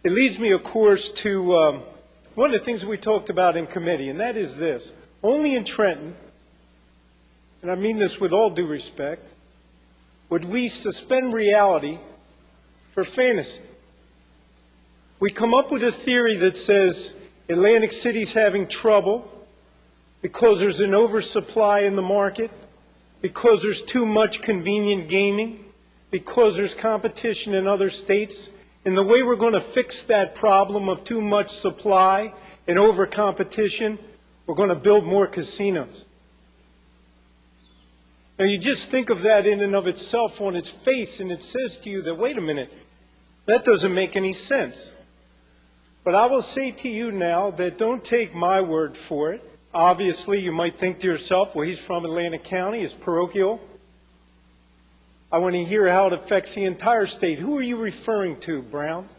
It leads me, of course, to one of the things we talked about in committee, and that is this. Only in Trenton, and I mean this with all due respect, would we suspend reality for fantasy. We come up with a theory that says Atlantic City's having trouble because there's an oversupply in the market, because there's too much convenient gaming, because there's competition in other states. And the way we're going to fix that problem of too much supply and over competition, we're going to build more casinos. Now you just think of that in and of itself on its face, and it says to you that, wait a minute, that doesn't make any sense. But I will say to you now that don't take my word for it. Obviously, you might think to yourself, well, he's from Atlantic County, it's parochial. I want to hear how it affects the entire state. Who are you referring to, Brown?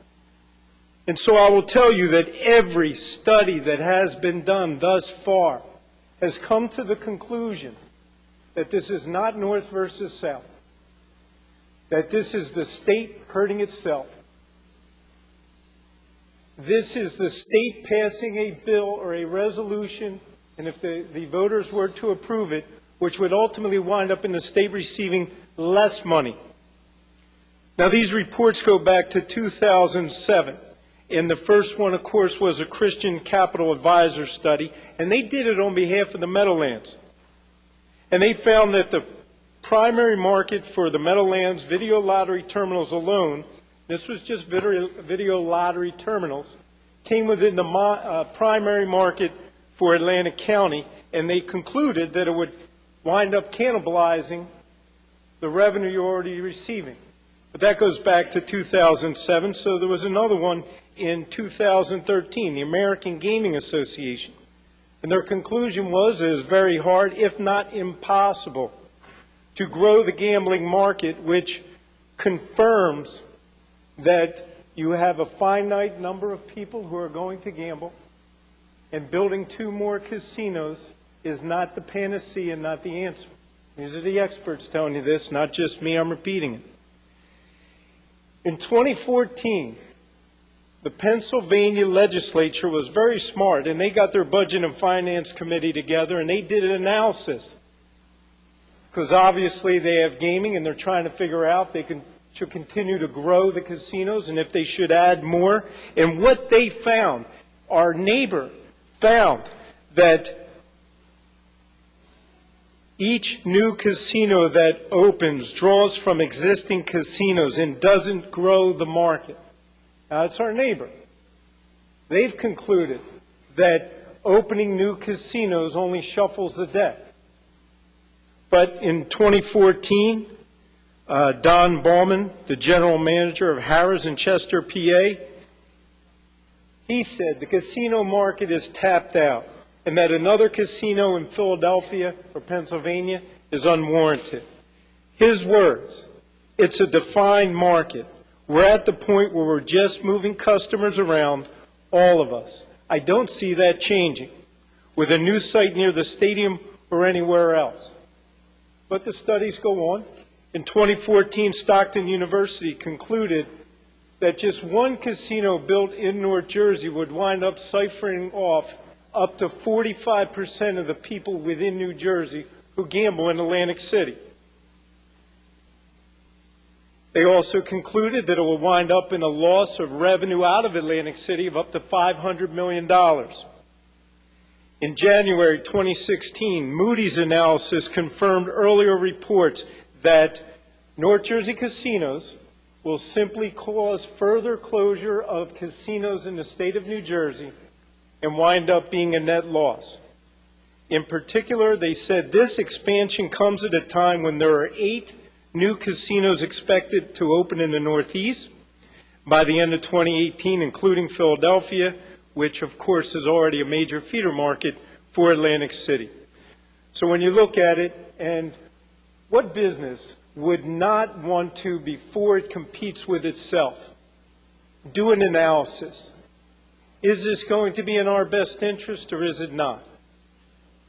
And so I will tell you that every study that has been done thus far has come to the conclusion that this is not North versus South, that this is the state hurting itself. This is the state passing a bill or a resolution, and if the voters were to approve it, which would ultimately wind up in the state receiving less money. Now, these reports go back to 2007, and the first one, of course, was a Christian Capital Advisor study, and they did it on behalf of the Meadowlands. And they found that the primary market for the Meadowlands video lottery terminals alone, this was just video lottery terminals, came within the primary market for Atlantic County, and they concluded that it would wind up cannibalizing the revenue you're already receiving. But that goes back to 2007, so there was another one in 2013, the American Gaming Association. And their conclusion was it is very hard, if not impossible, to grow the gambling market, which confirms that you have a finite number of people who are going to gamble, and building 2 more casinos is not the panacea and not the answer. These are the experts telling you this, not just me, I'm repeating it. In 2014, the Pennsylvania legislature was very smart, and they got their Budget and Finance Committee together, and they did an analysis. Because obviously they have gaming, and they're trying to figure out if they should continue to grow the casinos and if they should add more. And what they found, our neighbor found that each new casino that opens draws from existing casinos and doesn't grow the market. Now, it's our neighbor. They've concluded that opening new casinos only shuffles the deck. But in 2014, Don Bauman, the general manager of Harrah's in Chester, PA, he said the casino market is tapped out, and that another casino in Philadelphia or Pennsylvania is unwarranted. His words, it's a defined market. We're at the point where we're just moving customers around, all of us. I don't see that changing with a new site near the stadium or anywhere else. But the studies go on. In 2014, Stockton University concluded that just one casino built in North Jersey would wind up siphoning off up to 45% of the people within New Jersey who gamble in Atlantic City. They also concluded that it will wind up in a loss of revenue out of Atlantic City of up to $500 million. In January 2016, Moody's analysis confirmed earlier reports that North Jersey casinos will simply cause further closure of casinos in the state of New Jersey and wind up being a net loss. In particular, they said this expansion comes at a time when there are 8 new casinos expected to open in the Northeast by the end of 2018, including Philadelphia, which of course is already a major feeder market for Atlantic City. So when you look at it, and what business would not want to, before it competes with itself, do an analysis? Is this going to be in our best interest or is it not?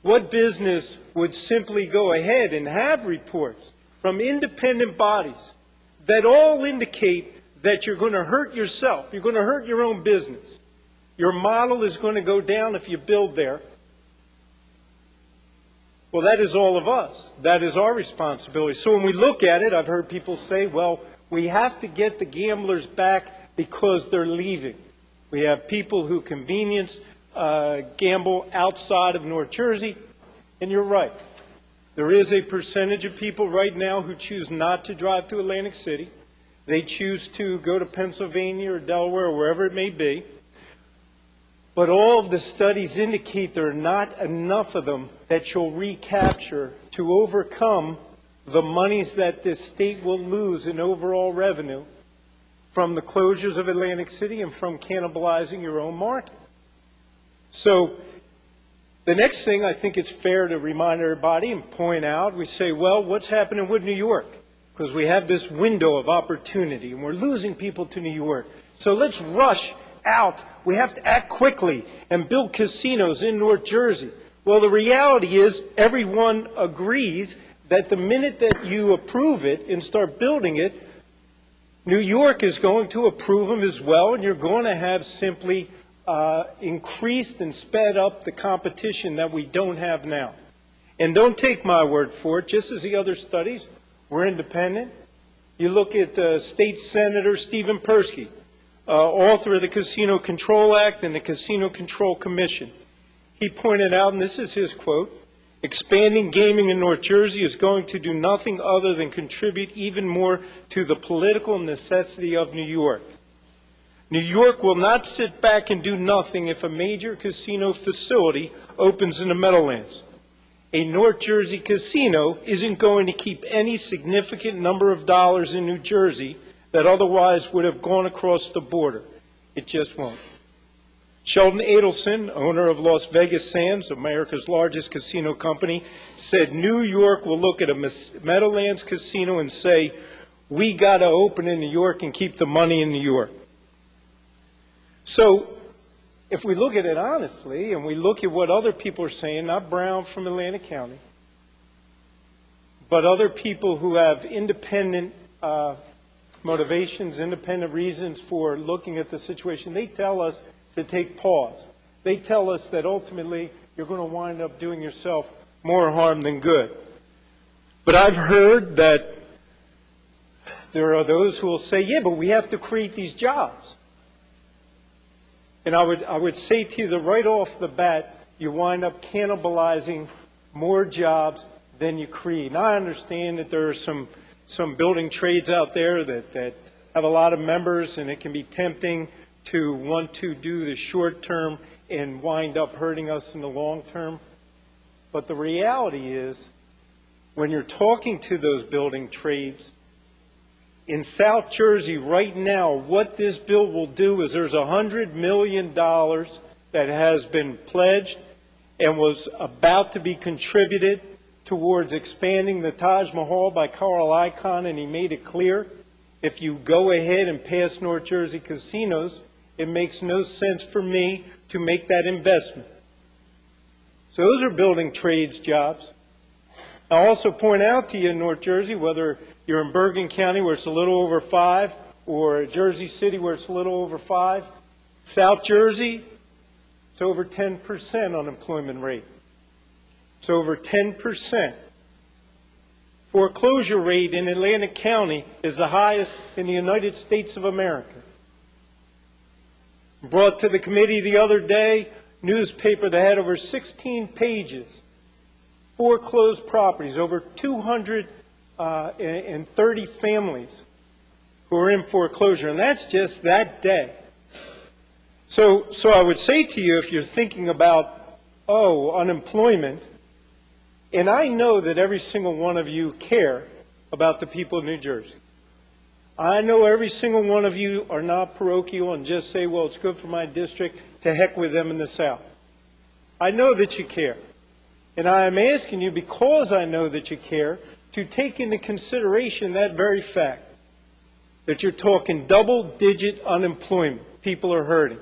What business would simply go ahead and have reports from independent bodies that all indicate that you're going to hurt yourself. You're going to hurt your own business. Your model is going to go down if you build there. Well, that is all of us. That is our responsibility. So when we look at it, I've heard people say, well, we have to get the gamblers back because they're leaving. We have people who convenience gamble outside of North Jersey, and you're right. There is a percentage of people right now who choose not to drive to Atlantic City. They choose to go to Pennsylvania or Delaware or wherever it may be. But all of the studies indicate there are not enough of them that you'll recapture to overcome the monies that this state will lose in overall revenue from the closures of Atlantic City and from cannibalizing your own market. So the next thing I think it's fair to remind everybody and point out, we say, well, what's happening with New York? Because we have this window of opportunity and we're losing people to New York. So let's rush out. We have to act quickly and build casinos in North Jersey. Well, the reality is everyone agrees that the minute that you approve it and start building it, New York is going to approve them as well, and you're going to have simply increased and sped up the competition that we don't have now. And don't take my word for it. Just as the other studies, we're independent. You look at State Senator Stephen Persky, author of the Casino Control Act and the Casino Control Commission. He pointed out, and this is his quote, expanding gaming in North Jersey is going to do nothing other than contribute even more to the political necessity of New York. New York will not sit back and do nothing if a major casino facility opens in the Meadowlands. A North Jersey casino isn't going to keep any significant number of dollars in New Jersey that otherwise would have gone across the border. It just won't. Sheldon Adelson, owner of Las Vegas Sands, America's largest casino company, said New York will look at a Meadowlands casino and say, we got to open in New York and keep the money in New York. So if we look at it honestly and we look at what other people are saying, not Brown from Atlantic County, but other people who have independent motivations, independent reasons for looking at the situation, they tell us to take pause. They tell us that ultimately you're going to wind up doing yourself more harm than good. But I've heard that there are those who will say, yeah, but we have to create these jobs. And I would say to you that right off the bat, you wind up cannibalizing more jobs than you create. Now, I understand that there are some building trades out there that have a lot of members, and it can be tempting to want to do the short term and wind up hurting us in the long term. But the reality is, when you're talking to those building trades, in South Jersey right now, what this bill will do is there's $100 million that has been pledged and was about to be contributed towards expanding the Taj Mahal by Carl Icahn, and he made it clear, if you go ahead and pass North Jersey casinos, it makes no sense for me to make that investment. So those are building trades jobs. I'll also point out to you in North Jersey, whether you're in Bergen County where it's a little over 5, or Jersey City where it's a little over 5, South Jersey, it's over 10% unemployment rate. It's over 10%. Foreclosure rate in Atlantic County is the highest in the United States of America. Brought to the committee the other day, newspaper that had over 16 pages, foreclosed properties, over 230 families who are in foreclosure, and that's just that day. So I would say to you, if you're thinking about, unemployment, and I know that every single one of you care about the people of New Jersey. I know every single one of you are not parochial and just say, well, it's good for my district, to heck with them in the South. I know that you care. And I am asking you, because I know that you care, to take into consideration that very fact, that you're talking double-digit unemployment. People are hurting.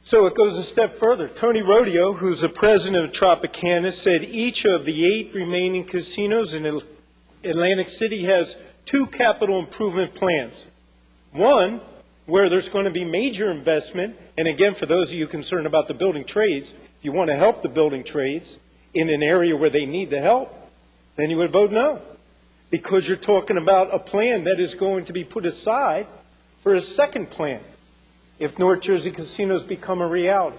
So it goes a step further. Tony Rodeo, who's the president of Tropicana, said each of the 8 remaining casinos in Atlantic City has two capital improvement plans. One, where there's going to be major investment, and again, for those of you concerned about the building trades, if you want to help the building trades in an area where they need the help, then you would vote no, because you're talking about a plan that is going to be put aside for a second plan if North Jersey casinos become a reality,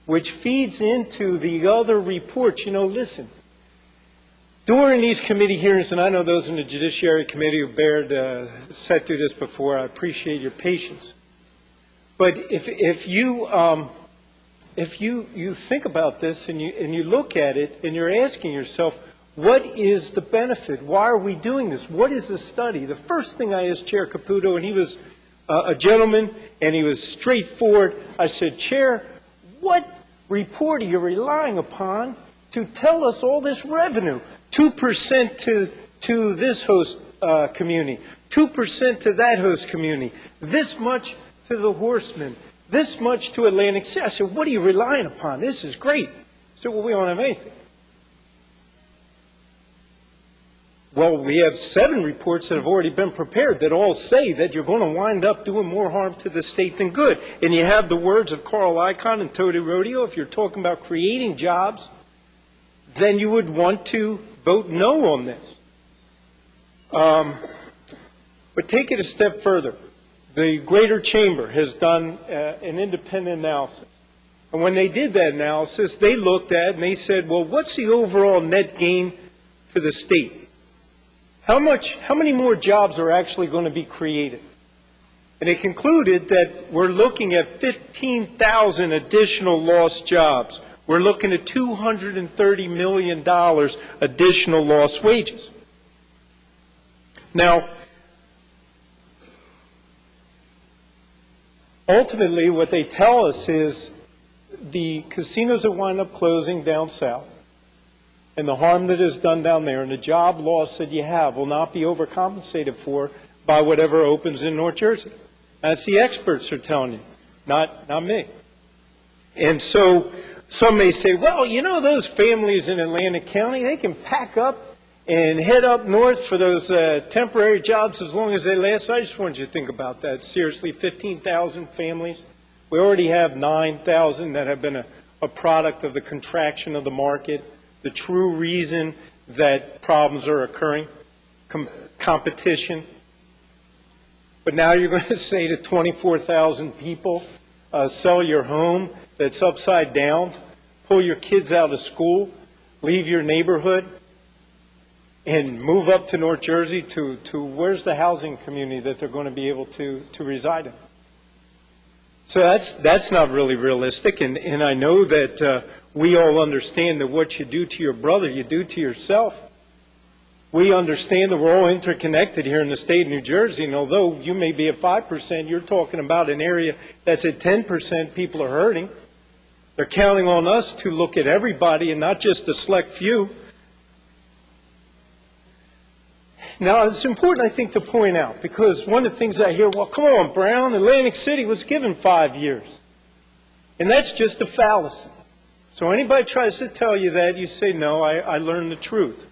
which feeds into the other reports. You know, listen, during these committee hearings, and I know those in the Judiciary Committee who sat through this before, I appreciate your patience. But if you think about this and you look at it and you're asking yourself, what is the benefit? Why are we doing this? What is the study? The first thing I asked Chair Caputo, and he was a gentleman and he was straightforward, I said, Chair, what report are you relying upon to tell us all this revenue? 2% to this host community, 2% to that host community, this much to the Horsemen, this much to Atlantic City. I said, what are you relying upon? This is great. He said, well, we don't have anything. Well, we have 7 reports that have already been prepared that all say that you're going to wind up doing more harm to the state than good. And you have the words of Carl Icahn and Tony Rodeo. If you're talking about creating jobs, then you would want to vote no on this. But take it a step further. The Greater Chamber has done an independent analysis. And when they did that analysis, they looked at and they said, well, what's the overall net gain for the state? How many more jobs are actually going to be created? And they concluded that we're looking at 15,000 additional lost jobs. We're looking at $230 million additional lost wages. Now, ultimately, what they tell us is the casinos that wind up closing down south and the harm that is done down there and the job loss that you have will not be overcompensated for by whatever opens in North Jersey. That's the experts are telling you, not me. And so some may say, well, you know, those families in Atlantic County, they can pack up and head up north for those temporary jobs as long as they last. I just wanted you to think about that. Seriously, 15,000 families. We already have 9,000 that have been a product of the contraction of the market, the true reason that problems are occurring, competition. But now you're going to say to 24,000 people, sell your home that's upside down, pull your kids out of school, leave your neighborhood, and move up to North Jersey to where's the housing community that they're going to be able to reside in? So that's not really realistic, and I know that we all understand that what you do to your brother, you do to yourself. We understand that we're all interconnected here in the state of New Jersey, and although you may be at 5%, you're talking about an area that's at 10% people are hurting. They're counting on us to look at everybody and not just a select few. Now, it's important, I think, to point out, because one of the things I hear, well, come on, Brown, Atlantic City was given 5 years. And that's just a fallacy. So anybody tries to tell you that, you say, no, I learned the truth.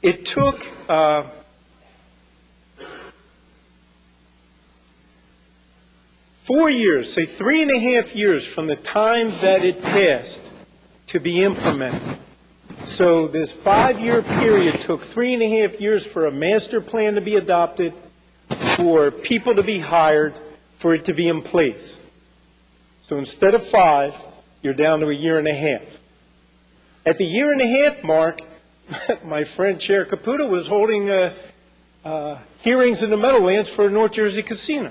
It took 4 years, say 3.5 years from the time that it passed to be implemented. So this 5-year period took 3.5 years for a master plan to be adopted, for people to be hired, for it to be in place. So instead of 5, you're down to 1.5 years. At the 1.5 year mark, my friend Chair Caputo was holding hearings in the Meadowlands for a North Jersey casino.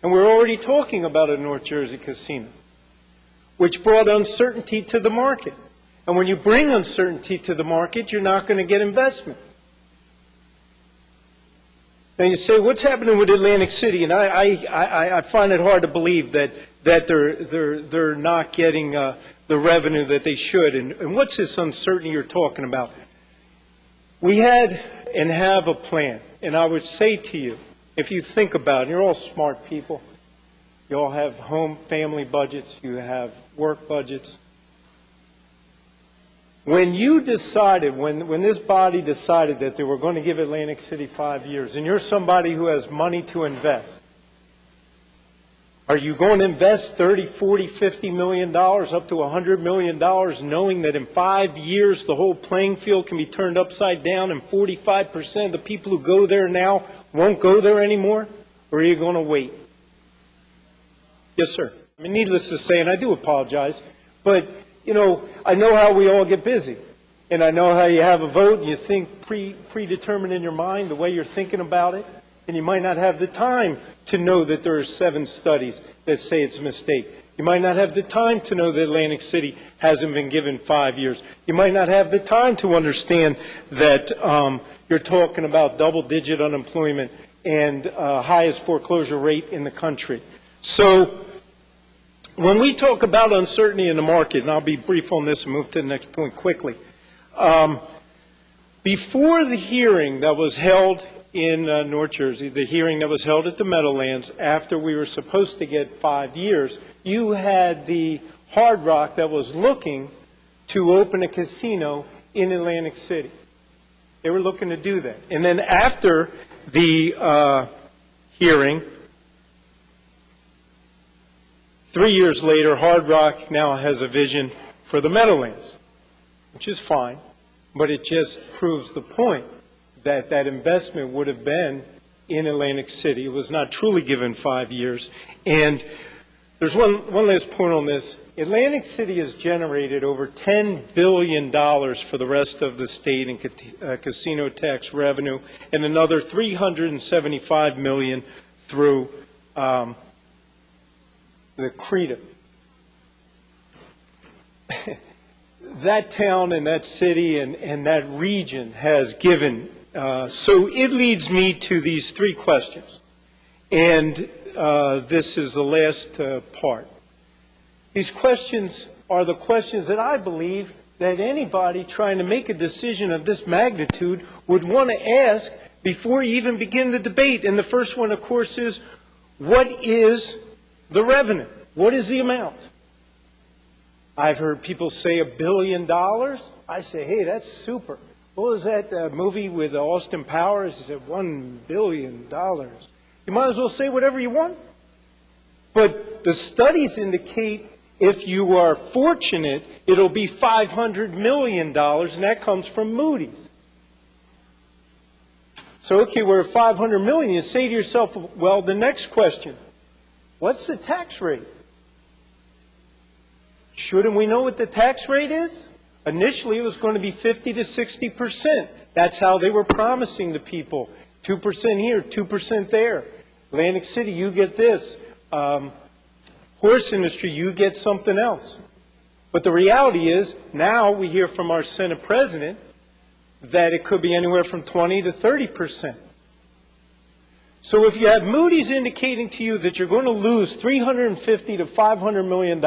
And we're already talking about a North Jersey casino, which brought uncertainty to the market. And when you bring uncertainty to the market, you're not going to get investment. And you say, what's happening with Atlantic City? And I find it hard to believe that they're not getting the revenue that they should. And what's this uncertainty you're talking about? We had and have a plan. And I would say to you, if you think about it, you're all smart people. You all have home, family budgets. You have work budgets. When you decided, when this body decided that they were going to give Atlantic City 5 years, and you're somebody who has money to invest, are you going to invest $30, $40, $50 million, up to $100 million, knowing that in 5 years the whole playing field can be turned upside down and 45% of the people who go there now won't go there anymore? Or are you going to wait? Yes, sir. I mean, needless to say, and I do apologize, but, you know, I know how we all get busy. And I know how you have a vote and you think predetermined in your mind the way you're thinking about it. And you might not have the time to know that there are 7 studies that say it's a mistake. You might not have the time to know that Atlantic City hasn't been given 5 years. You might not have the time to understand that you're talking about double-digit unemployment and highest foreclosure rate in the country. So when we talk about uncertainty in the market, and I'll be brief on this and move to the next point quickly, before the hearing that was held in North Jersey, the hearing that was held at the Meadowlands after we were supposed to get 5 years, you had the Hard Rock that was looking to open a casino in Atlantic City. They were looking to do that. And then after the hearing, 3 years later, Hard Rock now has a vision for the Meadowlands, which is fine, but it just proves the point that that investment would have been in Atlantic City. It was not truly given 5 years. And there's one last point on this. Atlantic City has generated over $10 billion for the rest of the state in casino tax revenue, and another $375 million through the CREDA. That town and that city and that region has given. So it leads me to these 3 questions. And this is the last part. These questions are the questions that I believe that anybody trying to make a decision of this magnitude would want to ask before you even begin the debate. And the first one, of course, is what is the revenue? What is the amount? I've heard people say $1 billion. I say, hey, that's super. What was that movie with Austin Powers? He said $1 billion. You might as well say whatever you want. But the studies indicate if you are fortunate, it'll be $500 million, and that comes from Moody's. So, okay, we're at $500 million. You say to yourself, well, the next question, what's the tax rate? Shouldn't we know what the tax rate is? Initially, it was going to be 50 to 60%. That's how they were promising to people. 2% here, 2% there. Atlantic City, you get this. Horse industry, you get something else. But the reality is, now we hear from our Senate President that it could be anywhere from 20 to 30%. So if you have Moody's indicating to you that you're going to lose $350 to $500 million,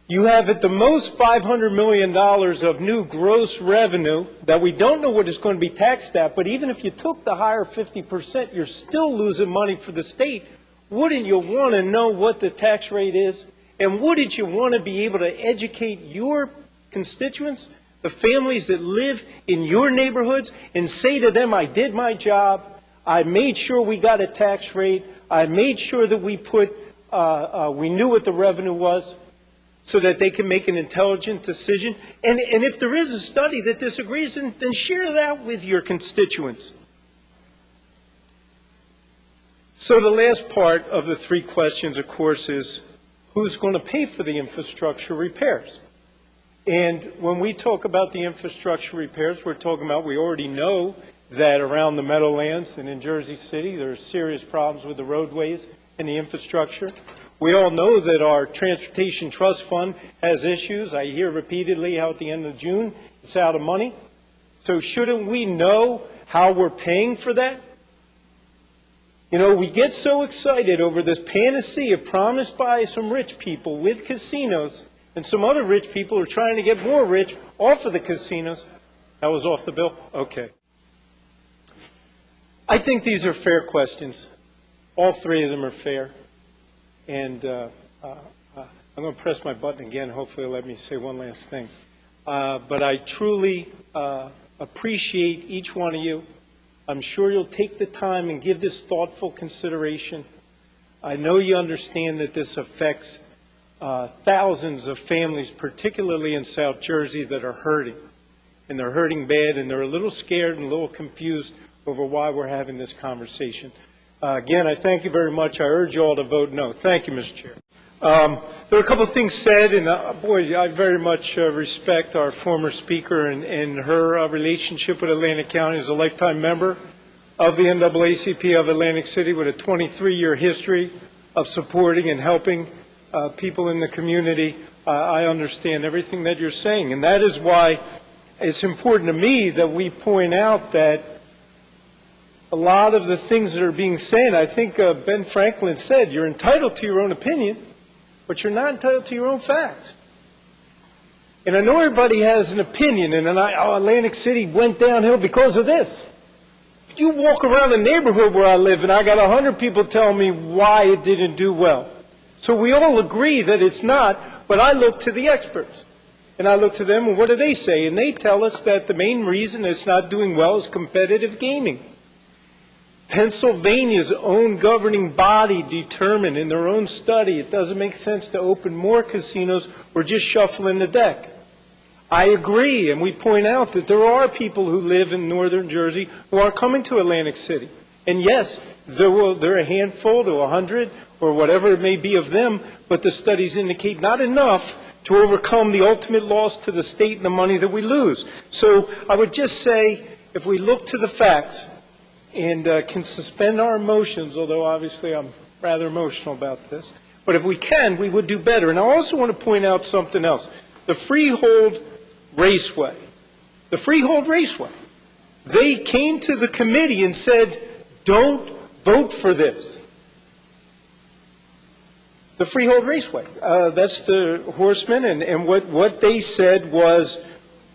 you have at the most $500 million of new gross revenue that we don't know what it's going to be taxed at, but even if you took the higher 50%, you're still losing money for the state. Wouldn't you want to know what the tax rate is? And wouldn't you want to be able to educate your constituents, the families that live in your neighborhoods, and say to them, I did my job, I made sure we got a tax rate, I made sure that we knew what the revenue was, so that they can make an intelligent decision. And if there is a study that disagrees, then share that with your constituents. So the last part of the 3 questions, of course, is who's going to pay for the infrastructure repairs? And when we talk about the infrastructure repairs, we're talking about, we already know that around the Meadowlands and in Jersey City, there are serious problems with the roadways and the infrastructure. We all know that our Transportation Trust Fund has issues. I hear repeatedly how at the end of June it's out of money. So shouldn't we know how we're paying for that? You know, we get so excited over this panacea promised by some rich people with casinos, and some other rich people are trying to get more rich off of the casinos. That was off the bill? Okay. I think these are fair questions. All 3 of them are fair. And I'm going to press my button again. Hopefully it'll let me say one last thing. but I truly appreciate each one of you. I'm sure you'll take the time and give this thoughtful consideration. I know you understand that this affects thousands of families, particularly in South Jersey, that are hurting. And they're hurting bad, and they're a little scared and a little confused over why we're having this conversation. Again, I thank you very much. I urge you all to vote no. Thank you, Mr. Chair. There are a couple of things said, and boy, I very much respect our former speaker and her relationship with Atlantic County as a lifetime member of the NAACP of Atlantic City with a 23-year history of supporting and helping people in the community. I understand everything that you're saying, and that is why it's important to me that we point out that a lot of the things that are being said, I think Ben Franklin said, you're entitled to your own opinion, but you're not entitled to your own facts. And I know everybody has an opinion, and Atlantic City went downhill because of this. You walk around the neighborhood where I live, and I got 100 people telling me why it didn't do well. So we all agree that it's not, but I look to the experts. And I look to them, and what do they say? And they tell us that the main reason it's not doing well is competitive gaming. Pennsylvania's own governing body determined in their own study it doesn't make sense to open more casinos or just shuffling the deck. I agree, and we point out that there are people who live in northern Jersey who are coming to Atlantic City. And yes, there are a handful to 100 or whatever it may be of them, but the studies indicate not enough to overcome the ultimate loss to the state and the money that we lose. So I would just say, if we look to the facts and can suspend our emotions, although obviously I'm rather emotional about this, but if we can, we would do better. And I also want to point out something else. The Freehold Raceway. The Freehold Raceway. They came to the committee and said, don't vote for this. The Freehold Raceway. That's the Horsemen, and what they said was,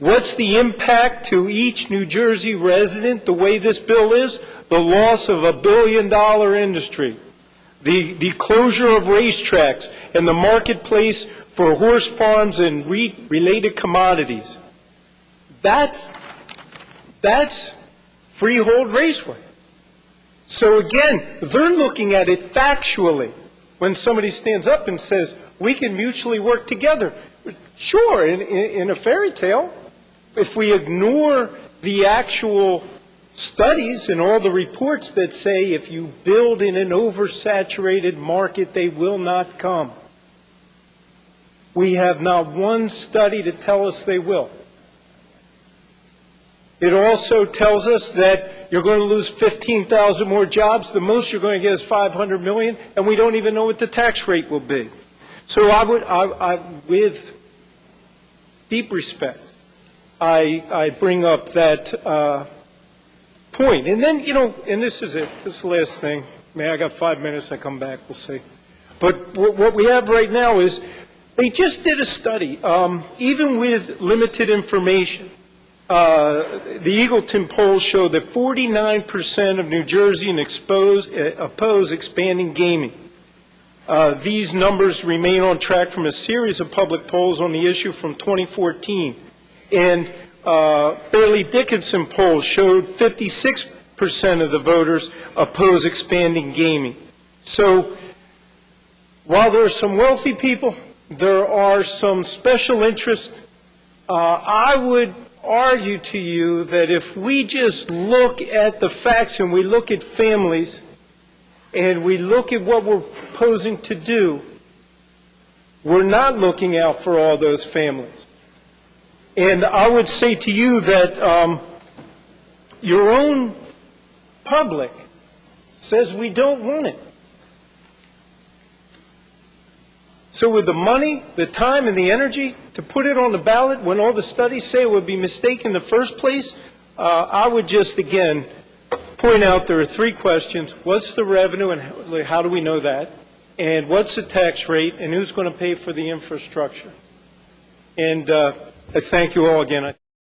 what's the impact to each New Jersey resident the way this bill is? The loss of $1 billion industry, the closure of racetracks, and the marketplace for horse farms and related commodities. That's Freehold Raceway. So again, they're looking at it factually. When somebody stands up and says, we can mutually work together. Sure, in a fairy tale, if we ignore the actual studies and all the reports that say if you build in an oversaturated market, they will not come. We have not one study to tell us they will. It also tells us that you're going to lose 15,000 more jobs. The most you're going to get is 500 million, and we don't even know what the tax rate will be. So I with deep respect, I bring up that point. And then, and this is it. This is the last thing. I got 5 minutes. I come back. We'll see. But what we have right now is they just did a study, even with limited information. The Eagleton poll showed that 49% of New Jerseyans oppose expanding gaming. These numbers remain on track from a series of public polls on the issue from 2014. And Fairleigh Dickinson poll showed 56% of the voters oppose expanding gaming. So while there are some wealthy people, there are some special interests. I would argue to you that if we just look at the facts and we look at families and we look at what we're proposing to do, we're not looking out for all those families. And I would say to you that your own public says we don't want it. So with the money, the time, and the energy to put it on the ballot when all the studies say it would be a mistake in the first place, I would just, again, point out there are 3 questions. What's the revenue, and how do we know that? And what's the tax rate, and who's going to pay for the infrastructure? And I thank you all again.